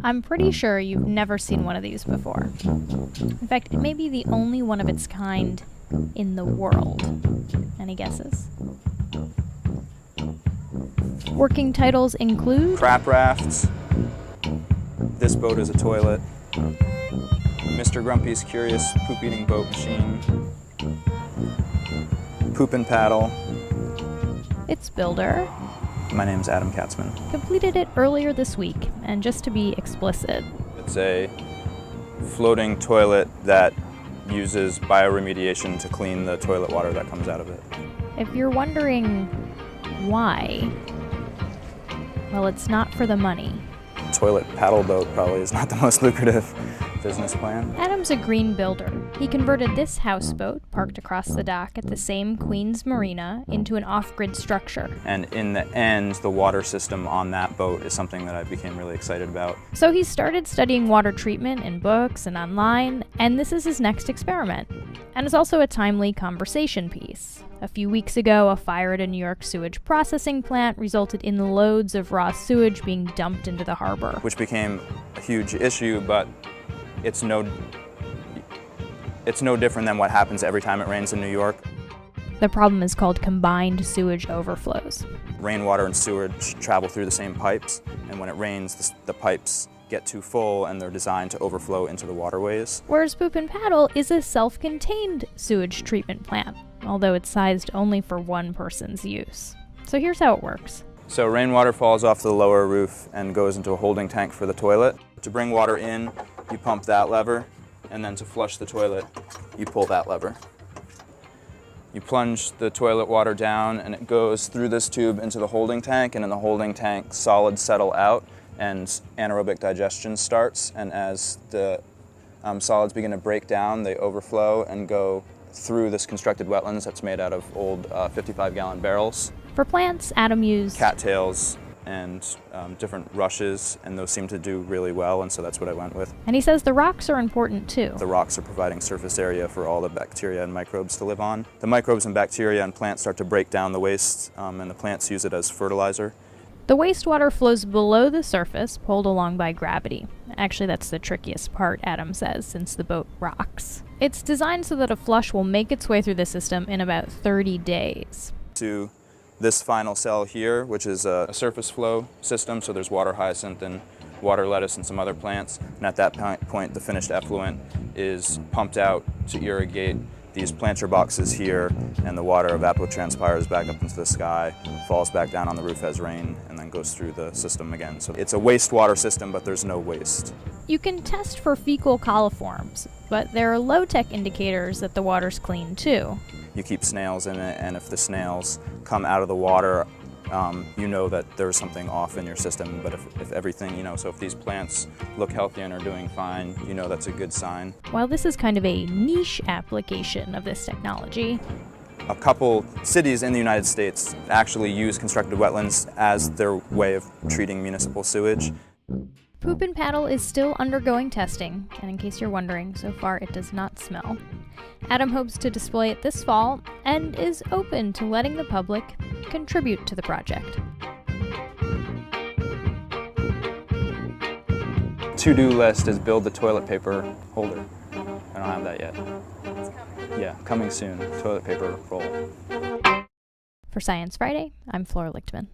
I'm pretty sure you've never seen one of these before. In fact, it may be the only one of its kind in the world. Any guesses? Working titles include Crap rafts, This Boat is a Toilet, Mr. Grumpy's Curious Poop-Eating Boat Machine, Poop and Paddle. Its builder My name's Adam Katzman. completed it earlier this week, and just to be explicit, It's a floating toilet that uses bioremediation to clean the toilet water that comes out of it. if you're wondering why, well, it's not for the money. Toilet paddle boat probably is not the most lucrative business plan. Adam's a green builder. He converted this houseboat, parked across the dock at the same Queens Marina, into an off-grid structure. And in the end, the water system on that boat is something that I became really excited about. So he started studying water treatment in books and online, and this is his next experiment. And it's also a timely conversation piece. A few weeks ago, a fire at a New York sewage processing plant resulted in loads of raw sewage being dumped into the harbor. Which became a huge issue, but it's no different than what happens every time it rains in New York. The problem is called combined sewage overflows. Rainwater and sewage travel through the same pipes, and when it rains, the pipes get too full and they're designed to overflow into the waterways. Whereas Poop and Paddle is a self-contained sewage treatment plant, although it's sized only for one person's use. So here's how it works. So rainwater falls off the lower roof and goes into a holding tank for the toilet. To bring water in, you pump that lever, and then to flush the toilet, you pull that lever. You plunge the toilet water down and it goes through this tube into the holding tank, and in the holding tank, solids settle out and anaerobic digestion starts, and as the solids begin to break down, they overflow and go through this constructed wetlands that's made out of old 55-gallon barrels. For plants, Adam used Cattails and different rushes, and those seem to do really well, and so that's what I went with. and he says the rocks are important too. The rocks are providing surface area for all the bacteria and microbes to live on. The microbes and bacteria and plants start to break down the waste, and the plants use it as fertilizer. The wastewater flows below the surface, pulled along by gravity. Actually, that's the trickiest part, Adam says, since the boat rocks. It's designed so that a flush will make its way through the system in about 30 days. To this final cell here, which is a surface flow system, so there's water hyacinth and water lettuce and some other plants, and at that point the finished effluent is pumped out to irrigate these planter boxes here, and the water evapotranspires back up into the sky, falls back down on the roof as rain, and then goes through the system again. So it's a wastewater system, but there's no waste. You can test for fecal coliforms, but there are low-tech indicators that the water's clean too. You keep snails in it, and if the snails come out of the water, you know that there's something off in your system. But if everything, so if these plants look healthy and are doing fine, that's a good sign. While this is kind of a niche application of this technology, A couple cities in the United States actually use constructed wetlands as their way of treating municipal sewage. Poop and Paddle is still undergoing testing, and in case you're wondering, so far it does not smell. Adam hopes to display it this fall and is open to letting the public contribute to the project. To-do list is build the toilet paper holder. I don't have that yet. It's coming. Yeah, coming soon. Toilet paper roll. For Science Friday, I'm Flora Lichtman.